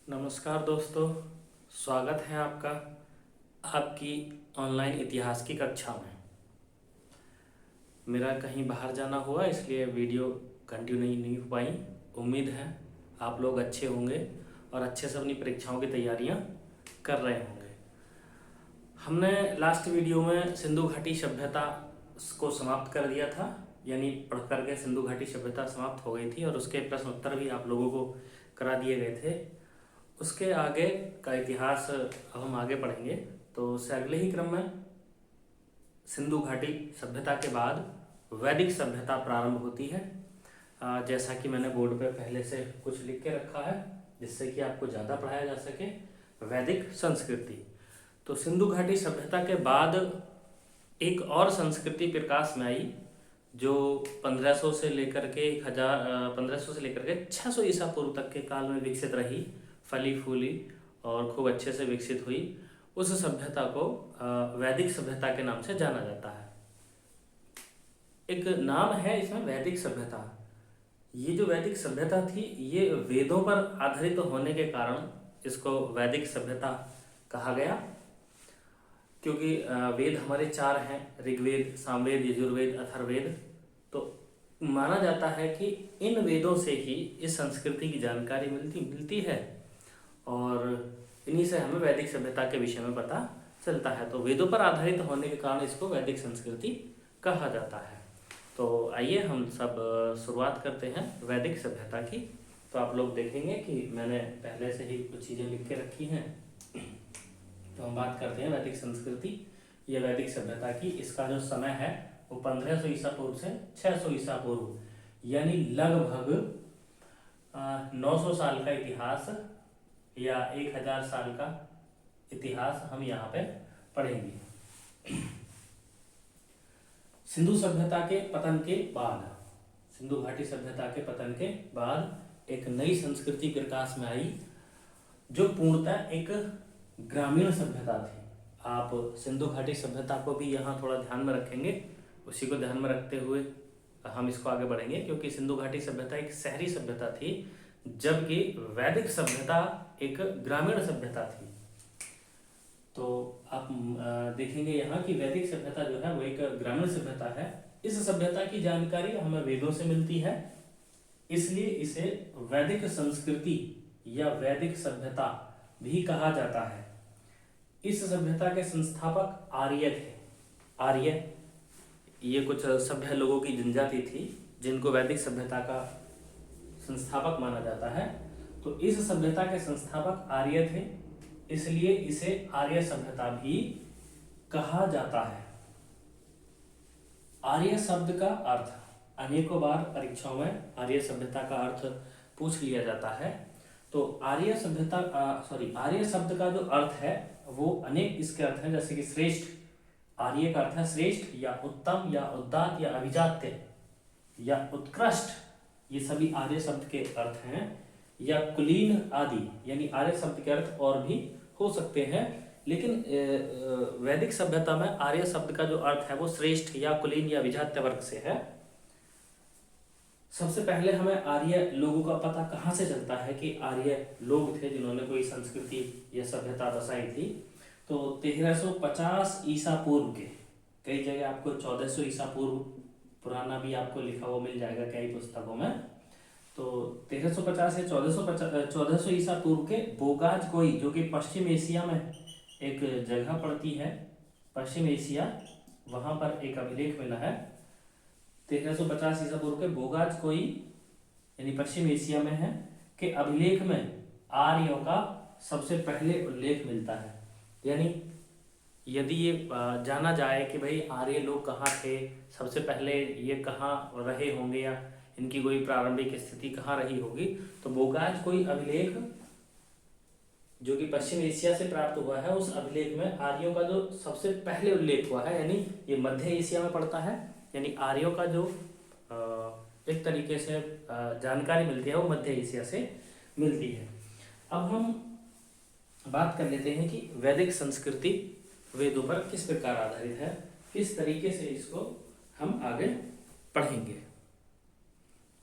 नमस्कार दोस्तों, स्वागत है आपका आपकी ऑनलाइन इतिहास की कक्षा में। मेरा कहीं बाहर जाना हुआ इसलिए वीडियो कंटिन्यू नहीं हो पाई। उम्मीद है आप लोग अच्छे होंगे और अच्छे से अपनी परीक्षाओं की तैयारियां कर रहे होंगे। हमने लास्ट वीडियो में सिंधु घाटी सभ्यता को समाप्त कर दिया था, यानी पढ़ करके सिंधु घाटी सभ्यता समाप्त हो गई थी और उसके प्रश्न उत्तर भी आप लोगों को करा दिए गए थे। उसके आगे का इतिहास अब हम आगे पढ़ेंगे। तो उससे अगले ही क्रम में सिंधु घाटी सभ्यता के बाद वैदिक सभ्यता प्रारंभ होती है। जैसा कि मैंने बोर्ड पे पहले से कुछ लिख के रखा है जिससे कि आपको ज़्यादा पढ़ाया जा सके। वैदिक संस्कृति, तो सिंधु घाटी सभ्यता के बाद एक और संस्कृति प्रकाश में आई जो 1500 से लेकर के 1500 से लेकर के 600 ईसा पूर्व तक के काल में विकसित रही, फली फूली और खूब अच्छे से विकसित हुई। उस सभ्यता को वैदिक सभ्यता के नाम से जाना जाता है। एक नाम है इसमें वैदिक सभ्यता। ये जो वैदिक सभ्यता थी ये वेदों पर आधारित होने के कारण इसको वैदिक सभ्यता कहा गया, क्योंकि वेद हमारे 4 हैं, ऋग्वेद, सामवेद, यजुर्वेद, अथर्ववेद। तो माना जाता है कि इन वेदों से ही इस संस्कृति की जानकारी मिलती है और इन्हीं से हमें वैदिक सभ्यता के विषय में पता चलता है। तो वेदों पर आधारित होने के कारण इसको वैदिक संस्कृति कहा जाता है। तो आइए हम सब शुरुआत करते हैं वैदिक सभ्यता की। तो आप लोग देखेंगे कि मैंने पहले से ही कुछ चीज़ें लिख के रखी हैं। तो हम बात करते हैं वैदिक संस्कृति या वैदिक सभ्यता की। इसका जो समय है वो 1500 ईसा पूर्व से 600 ईसा पूर्व, यानी लगभग 900 साल का इतिहास या 1000 साल का इतिहास हम यहाँ पे पढ़ेंगे। सिंधु सभ्यता के पतन के बाद, सिंधु घाटी सभ्यता के पतन के बाद एक नई संस्कृति प्रकाश में आई जो पूर्णतः एक ग्रामीण सभ्यता थी। आप सिंधु घाटी सभ्यता को भी यहाँ थोड़ा ध्यान में रखेंगे, उसी को ध्यान में रखते हुए हम इसको आगे बढ़ेंगे, क्योंकि सिंधु घाटी सभ्यता एक शहरी सभ्यता थी जबकि वैदिक सभ्यता एक ग्रामीण सभ्यता थी। तो आप देखेंगे यहाँ कि वैदिक सभ्यता जो है वो एक ग्रामीण सभ्यता है। इस सभ्यता की जानकारी हमें वेदों से मिलती है, इसलिए इसे वैदिक संस्कृति या वैदिक सभ्यता भी कहा जाता है। इस सभ्यता के संस्थापक आर्य थे। आर्य ये कुछ सभ्य लोगों की जनजाति थी जिनको वैदिक सभ्यता का संस्थापक माना जाता है। तो इस सभ्यता के संस्थापक आर्य थे, इसलिए इसे आर्य सभ्यता भी कहा जाता है। आर्य शब्द का अर्थ अनेकों बार परीक्षाओं में आर्य सभ्यता का अर्थ पूछ लिया जाता है। तो आर्य शब्द का जो अर्थ है वो अनेक इसके अर्थ हैं, जैसे कि श्रेष्ठ। आर्य का अर्थ है श्रेष्ठ या उत्तम या उदात्त या अभिजात्य या उत्कृष्ट, ये सभी आर्य शब्द के अर्थ हैं। या कुलीन आदि, यानी आर्य शब्द के अर्थ और भी हो सकते हैं, लेकिन वैदिक सभ्यता में आर्य शब्द का जो अर्थ है वो श्रेष्ठ या कुलीन या अभिजात्य वर्ग से है। सबसे पहले हमें आर्य लोगों का पता कहाँ से चलता है कि आर्य लोग थे जिन्होंने कोई संस्कृति या सभ्यता बसाई थी। तो 1350 ईसा पूर्व के, कई जगह आपको 1400 ईसा पूर्व पुराना भी आपको लिखा हुआ मिल जाएगा कई पुस्तकों में। तो 1350 से 1400 ईसा पूर्व के बोगाज कोई, जो कि पश्चिम एशिया में एक जगह पड़ती है, पश्चिम एशिया, वहां पर एक अभिलेख मिला है। 1350 ईसा पूर्व के बोगाज कोई यानी पश्चिम एशिया में है के अभिलेख में आर्यों का सबसे पहले उल्लेख मिलता है। यानी यदि ये जाना जाए कि भाई आर्य लोग कहाँ थे, सबसे पहले ये कहाँ रहे होंगे या इनकी कोई प्रारंभिक स्थिति कहाँ रही होगी, तो बोगाज कोई अभिलेख जो कि पश्चिम एशिया से प्राप्त हुआ है, उस अभिलेख में आर्यों का जो सबसे पहले उल्लेख हुआ है, यानी ये मध्य एशिया में पड़ता है। यानी आर्यों का जो एक तरीके से जानकारी मिलती है वो मध्य एशिया से मिलती है। अब हम बात कर लेते हैं कि वैदिक संस्कृति वेदों पर किस प्रकार आधारित है, किस तरीके से इसको हम आगे पढ़ेंगे।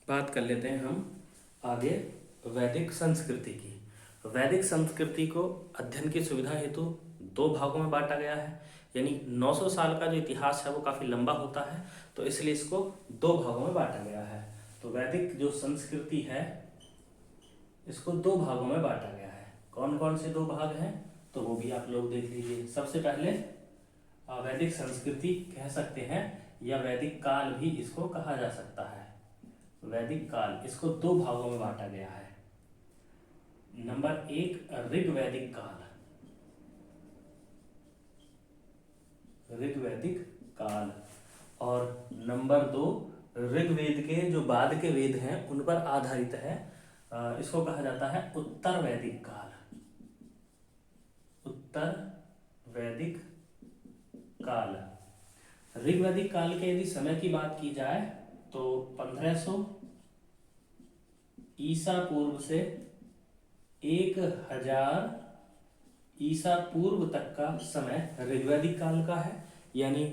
बात कर लेते हैं हम आगे वैदिक संस्कृति की। वैदिक संस्कृति को अध्ययन की सुविधा हेतु दो भागों में बांटा गया है, यानी 900 साल का जो इतिहास है वो काफ़ी लंबा होता है, तो इसलिए इसको दो भागों में बांटा गया है। तो वैदिक जो संस्कृति है इसको दो भागों में बांटा गया है। कौन कौन से दो भाग हैं तो वो भी आप लोग देख लीजिए। सबसे पहले वैदिक संस्कृति कह सकते हैं, या वैदिक काल भी इसको कहा जा सकता है। वैदिक काल, इसको दो भागों में बांटा गया है। नंबर 1 ऋग्वैदिक काल, ऋग्वैदिक काल, और नंबर 2 ऋग्वेद के जो बाद के वेद हैं उन पर आधारित है, इसको कहा जाता है उत्तर वैदिक काल। उत्तर वैदिक काल। ऋग्वैदिक काल के यदि समय की बात की जाए तो 1500 ईसा पूर्व से 1000 ईसा पूर्व तक का समय ऋग्वैदिक काल का है। यानी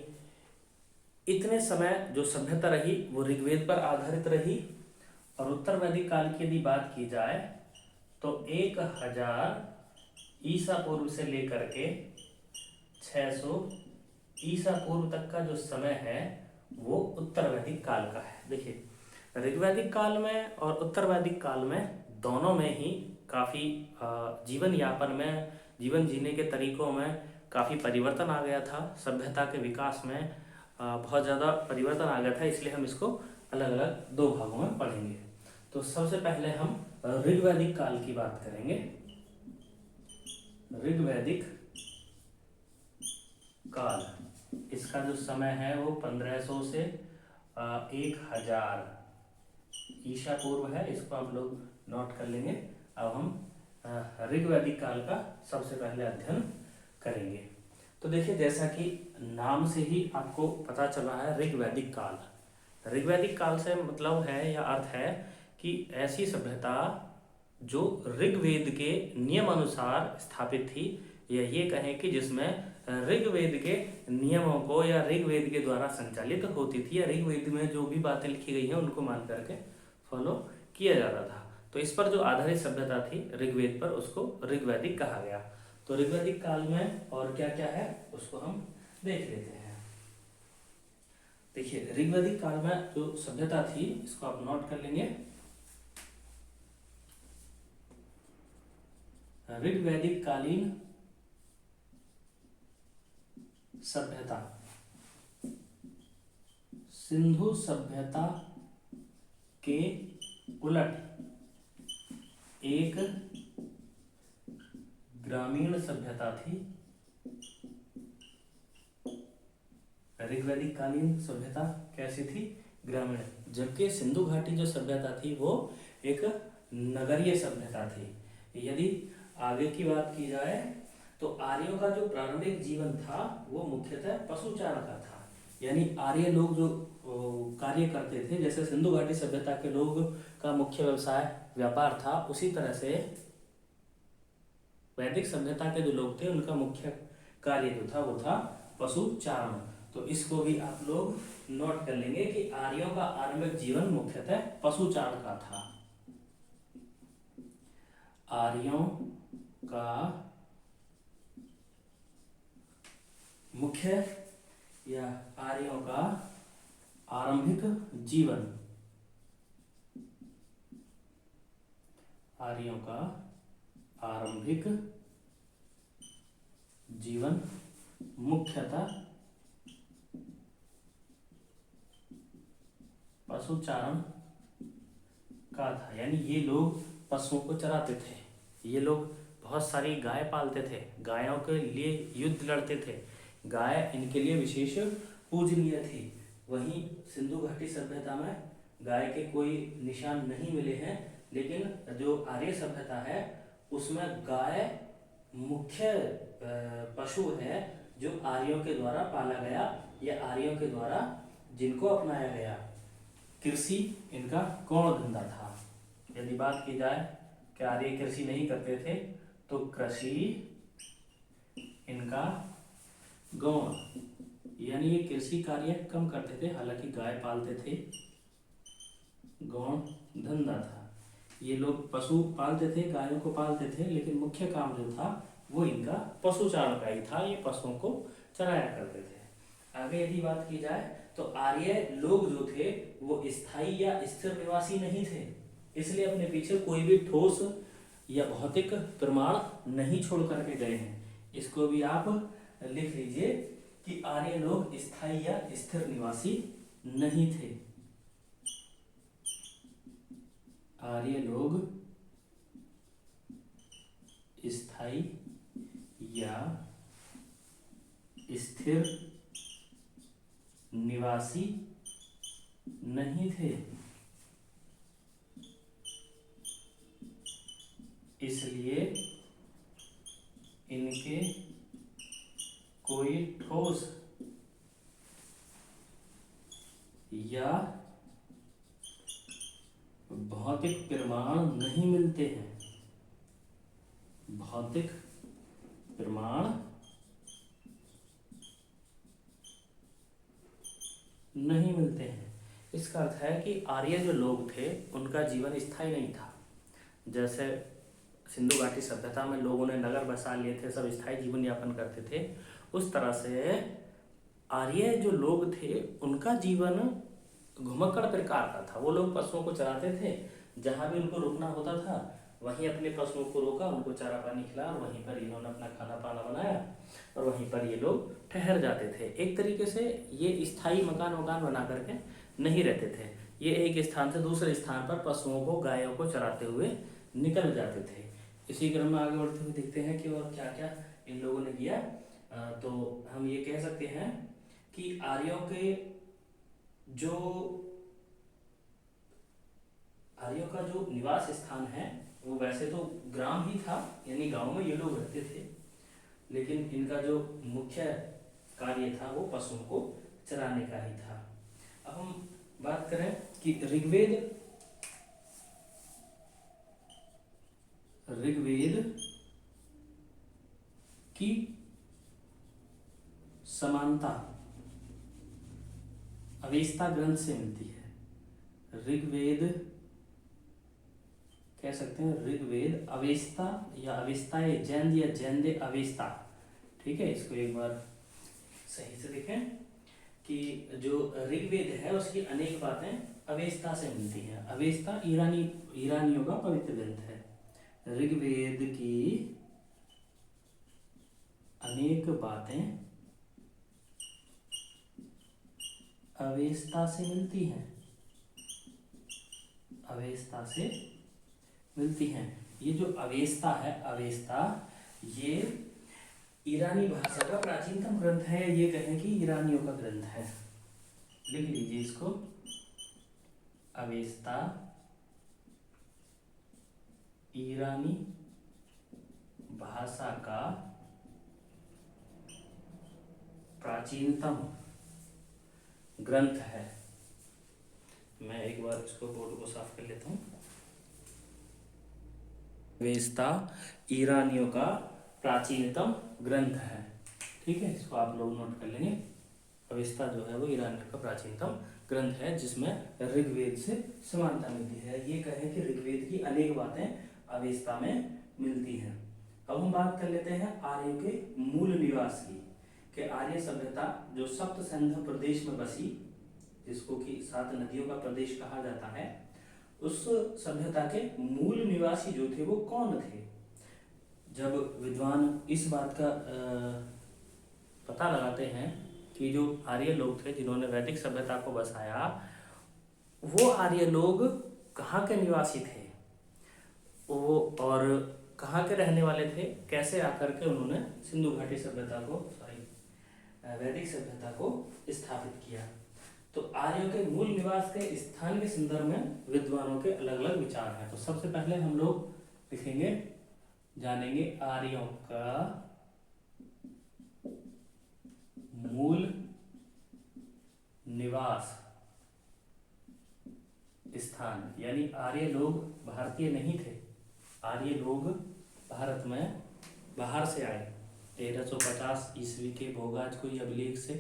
इतने समय जो सभ्यता रही वो ऋग्वेद पर आधारित रही। और उत्तर वैदिक काल की यदि बात की जाए तो 1000 ईसा पूर्व से लेकर के 600 ईसा पूर्व तक का जो समय है वो उत्तर वैदिक काल का है। देखिए, ऋग्वैदिक काल में और उत्तर वैदिक काल में दोनों में ही काफ़ी जीवन यापन में, जीवन जीने के तरीकों में काफ़ी परिवर्तन आ गया था। सभ्यता के विकास में बहुत ज़्यादा परिवर्तन आ गया था, इसलिए हम इसको अलग अलग दो भागों में पढ़ेंगे। तो सबसे पहले हम ऋग्वैदिक काल की बात करेंगे। ऋग्वैदिक काल, इसका जो समय है वो 1500 से 1000 ईसा पूर्व है, इसको आप लोग नोट कर लेंगे। अब हम ऋग्वैदिक काल का सबसे पहले अध्ययन करेंगे। तो देखिए, जैसा कि नाम से ही आपको पता चला है ऋग्वैदिक काल। ऋग्वैदिक काल से मतलब है या अर्थ है कि ऐसी सभ्यता जो ऋग्वेद के नियम अनुसार स्थापित थी, या ये कहें कि जिसमें ऋग्वेद के नियमों को या ऋग्वेद के द्वारा संचालित होती थी, या ऋग्वेद में जो भी बातें लिखी गई हैं उनको मान करके फॉलो किया जाता था। तो इस पर जो आधारित सभ्यता थी ऋग्वेद पर, उसको ऋग्वैदिक कहा गया। तो ऋग्वैदिक काल में और क्या क्या है उसको हम देख लेते हैं। देखिए, ऋग्वैदिक काल में जो सभ्यता थी इसको आप नोट कर लेंगे। ऋग्वैदिक कालीन सभ्यता सिंधु सभ्यता के उलट एक ग्रामीण सभ्यता थी। ऋग्वैदिक कालीन सभ्यता कैसी थी? ग्रामीण। जबकि सिंधु घाटी जो सभ्यता थी वो एक नगरीय सभ्यता थी। यदि आगे की बात की जाए तो आर्यों का जो प्रारंभिक जीवन था वो मुख्यतः पशुचारण का था। यानी आर्य लोग जो कार्य करते थे, जैसे सिंधु घाटी सभ्यता के लोग का मुख्य व्यवसाय व्यापार था, उसी तरह से वैदिक सभ्यता के जो लोग थे उनका मुख्य कार्य जो था वो था पशुचारण। तो इसको भी आप लोग नोट कर लेंगे कि आर्यों का आरंभिक जीवन मुख्यतः पशुचारण का था। आर्यों का मुख्य या आर्यों का आरंभिक जीवन, आर्यों का आरंभिक जीवन मुख्यतः पशुचारण का था। यानी ये लोग पशुओं को चराते थे, ये लोग बहुत सारी गाय पालते थे, गायों के लिए युद्ध लड़ते थे, गाय इनके लिए विशेष पूजनीय थी। वहीं सिंधु घाटी सभ्यता में गाय के कोई निशान नहीं मिले हैं, लेकिन जो आर्य सभ्यता है उसमें गाय मुख्य पशु है जो आर्यों के द्वारा पाला गया या आर्यों के द्वारा जिनको अपनाया गया। कृषि इनका गौण धंधा था। यदि बात की जाए कि आर्य कृषि नहीं करते थे तो कृषि इनका गौण, यानी ये कृषि कार्य कम करते थे, हालांकि गाय पालते थे, गौण धंधा था। ये लोग पशु पालते थे, गायों को पालते थे, लेकिन मुख्य काम जो था वो इनका पशुचारण का ही था। ये पशुओं को चराया करते थे। आगे यदि बात की जाए तो आर्य लोग जो थे वो स्थायी या स्थिर निवासी नहीं थे, इसलिए अपने पीछे कोई भी ठोस या भौतिक प्रमाण नहीं छोड़ करके गए हैं। इसको भी आप लिख लीजिए कि आर्य लोग स्थायी या स्थिर निवासी नहीं थे। आर्य लोग स्थायी या स्थिर निवासी नहीं थे, इसलिए इनके कोई ठोस या भौतिक प्रमाण नहीं मिलते हैं। भौतिक प्रमाण नहीं मिलते हैं। इसका अर्थ है कि आर्य जो लोग थे उनका जीवन स्थायी नहीं था। जैसे सिंधु घाटी सभ्यता में लोगों ने नगर बसा लिए थे, सब स्थायी जीवन यापन करते थे, उस तरह से आर्य जो लोग थे उनका जीवन घुमक्कड़ प्रकार का था। वो लोग पशुओं को चराते थे, जहाँ भी उनको रुकना होता था वहीं अपने पशुओं को रोका, उनको चारा पानी खिलाया और वहीं पर इन्होंने अपना खाना पाना बनाया और वहीं पर ये लोग ठहर जाते थे। एक तरीके से ये स्थायी मकान बना करके नहीं रहते थे, ये एक स्थान से दूसरे स्थान पर पशुओं को, गायों को चराते हुए निकल जाते थे। इसी क्रम में आगे बढ़ते हुए देखते हैं कि और क्या क्या इन लोगों ने किया। तो हम ये कह सकते हैं कि आर्यों का जो निवास स्थान है वो वैसे तो ग्राम ही था, यानी गांव में ये लोग रहते थे, लेकिन इनका जो मुख्य कार्य था वो पशुओं को चराने का ही था। अब हम बात करें कि ऋग्वेद की समानता अवेस्ता ग्रंथ से मिलती है। ऋग्वेद कह सकते हैं ऋग्वेद अवेस्ता या अवेस्ताए जैन या जैनदे अवेस्ता, ठीक है। इसको एक बार सही से देखें कि जो ऋग्वेद है उसकी अनेक बातें अवेस्ता से मिलती हैं। अवेस्ता ईरानियों का पवित्र ग्रंथ है। ऋग्वेद की अनेक बातें अवेस्ता से मिलती हैं, अवेस्ता से मिलती हैं। ये जो अवेस्ता है, अवेस्ता ये ईरानी भाषा का प्राचीनतम ग्रंथ है। ये कहें कि ईरानियों का ग्रंथ है, लिख लीजिए इसको। अवेस्ता ईरानी भाषा का प्राचीनतम ग्रंथ है। मैं एक बार इसको बोर्ड को साफ कर लेता हूँ। अवेस्ता ईरानियों का प्राचीनतम ग्रंथ है, ठीक है। इसको आप लोग नोट कर लेंगे। अवेस्ता जो है वो ईरानियों का प्राचीनतम ग्रंथ है जिसमें ऋग्वेद से समानता मिलती है। ये कहें कि ऋग्वेद की अनेक बातें अवेस्ता में मिलती हैं। अब हम बात कर लेते हैं आर्यों के मूल निवास की, कि आर्य सभ्यता जो सप्त सिंधु प्रदेश में बसी, जिसको कि 7 नदियों का प्रदेश कहा जाता है, उस सभ्यता के मूल निवासी जो थे वो कौन थे। जब विद्वान इस बात का पता लगाते हैं कि जो आर्य लोग थे जिन्होंने वैदिक सभ्यता को बसाया, वो आर्य लोग कहाँ के निवासी थे, वो और कहाँ के रहने वाले थे, कैसे आकर के उन्होंने सिंधु घाटी सभ्यता को वैदिक सभ्यता को स्थापित किया। तो आर्यों के मूल निवास के स्थान के संदर्भ में विद्वानों के अलग अलग विचार हैं। तो सबसे पहले हम लोग लिखेंगे, जानेंगे आर्यों का मूल निवास स्थान, यानी आर्य लोग भारतीय नहीं थे, आर्य लोग भारत में बाहर से आए। 1350 ईस्वी के भोगाज कोई अभिलेख से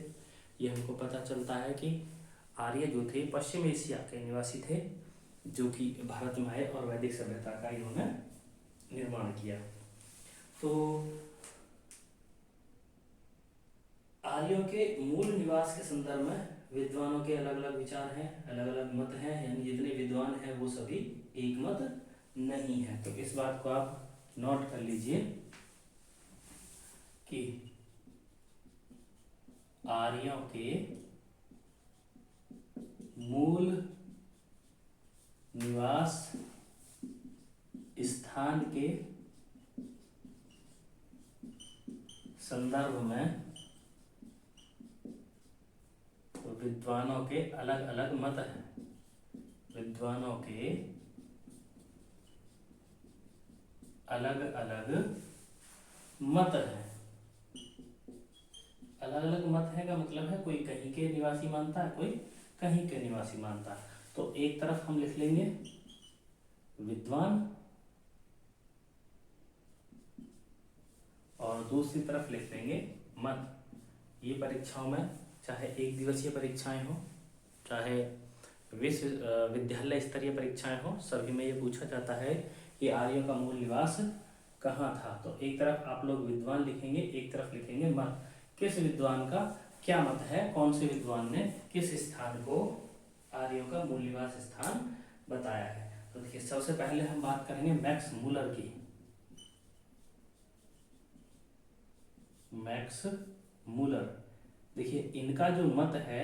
ये हमको पता चलता है कि आर्य जो थे पश्चिम एशिया के निवासी थे जो कि भारत में आए और वैदिक सभ्यता का इन्होंने निर्माण किया। तो आर्यों के मूल निवास के संदर्भ में विद्वानों के अलग अलग विचार हैं, अलग अलग मत हैं, यानी जितने विद्वान हैं वो सभी एक मत नहीं है। तो इस बात को आप नोट कर लीजिए कि आर्यों के मूल निवास स्थान के संदर्भ में विद्वानों के अलग अलग मत हैं। विद्वानों के अलग अलग मत हैं। अलग अलग मत है का मतलब है कोई कहीं के निवासी मानता है, कोई कहीं के निवासी मानता है। तो एक तरफ हम लिख लेंगे विद्वान और दूसरी तरफ लिख लेंगे मत। ये परीक्षाओं में चाहे एक दिवसीय परीक्षाएं हो, चाहे विद्यालय स्तरीय परीक्षाएं हो, सभी में ये पूछा जाता है कि आर्यों का मूल निवास कहाँ था। तो एक तरफ आप लोग विद्वान लिखेंगे, एक तरफ लिखेंगे मत। किस विद्वान का क्या मत है, कौन से विद्वान ने किस स्थान को आर्यों का मूल निवास स्थान बताया है। तो देखिए सबसे पहले हम बात करेंगे मैक्स मूलर की। मैक्स मूलर, देखिए इनका जो मत है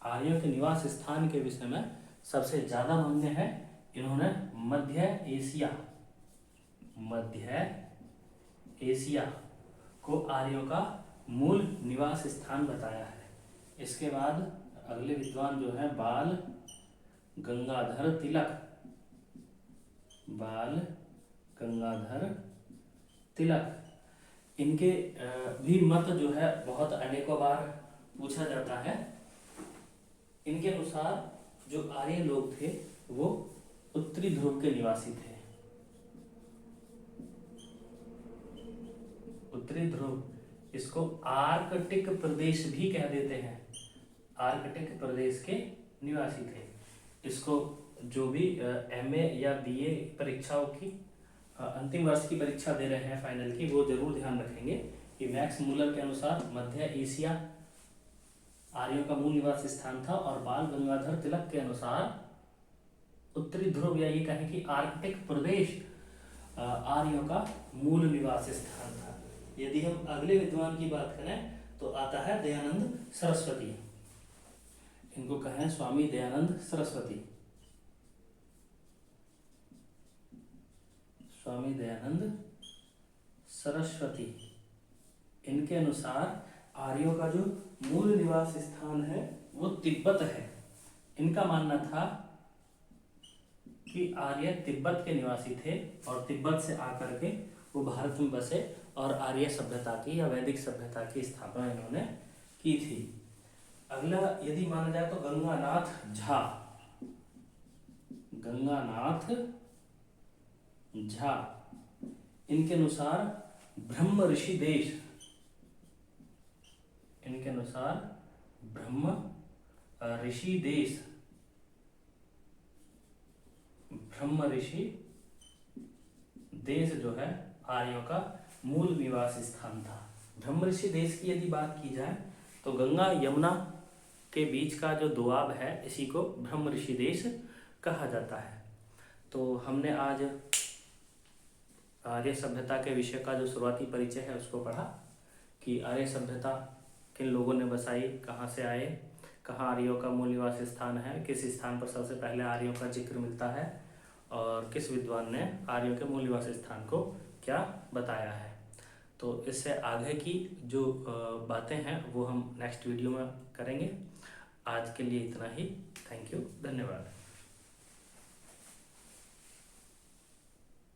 आर्यों के निवास स्थान के विषय में सबसे ज्यादा मान्य है। इन्होंने मध्य एशिया को आर्यों का मूल निवास स्थान बताया है। इसके बाद अगले विद्वान जो है बाल गंगाधर तिलक। इनके भी मत जो है बहुत अनेकों बार पूछा जाता है। इनके अनुसार जो आर्य लोग थे वो उत्तरी ध्रुव के निवासी थे। उत्तरी ध्रुव, इसको आर्कटिक प्रदेश भी कह देते हैं। आर्कटिक प्रदेश के निवासी थे। इसको जो भी एमए या बीए परीक्षाओं की अंतिम वर्ष की परीक्षा दे रहे हैं फाइनल की, वो जरूर ध्यान रखेंगे कि मैक्स मूलर के अनुसार मध्य एशिया आर्यों का मूल निवास स्थान था और बाल गंगाधर तिलक के अनुसार उत्तरी ध्रुव या ये कहें कि आर्कटिक प्रदेश आर्यों का मूल निवास स्थान था। यदि हम अगले विद्वान की बात करें तो आता है दयानंद सरस्वती। इनको कहें स्वामी दयानंद सरस्वती। स्वामी दयानंद सरस्वती, इनके अनुसार आर्यों का जो मूल निवास स्थान है वो तिब्बत है। इनका मानना था कि आर्य तिब्बत के निवासी थे और तिब्बत से आकर के वो भारत में बसे और आर्य सभ्यता की या वैदिक सभ्यता की स्थापना इन्होंने की थी। अगला यदि माना जाए तो गंगानाथ झा, इनके अनुसार ब्रह्म ऋषि देश, ब्रह्म ऋषि देश जो है आर्यों का मूल निवास स्थान था। ब्रह्म ऋषि देश की यदि बात की जाए तो गंगा यमुना के बीच का जो दोआब है इसी को ब्रह्म ऋषि देश कहा जाता है। तो हमने आज आर्य सभ्यता के विषय का जो शुरुआती परिचय है उसको पढ़ा कि आर्य सभ्यता किन लोगों ने बसाई, कहाँ से आए, कहाँ आर्यों का मूल निवास स्थान है, किस स्थान पर सबसे पहले आर्यों का जिक्र मिलता है और किस विद्वान ने आर्यों के मूल निवास स्थान को क्या बताया है। तो इससे आगे की जो बातें हैं वो हम नेक्स्ट वीडियो में करेंगे। आज के लिए इतना ही। थैंक यू, धन्यवाद।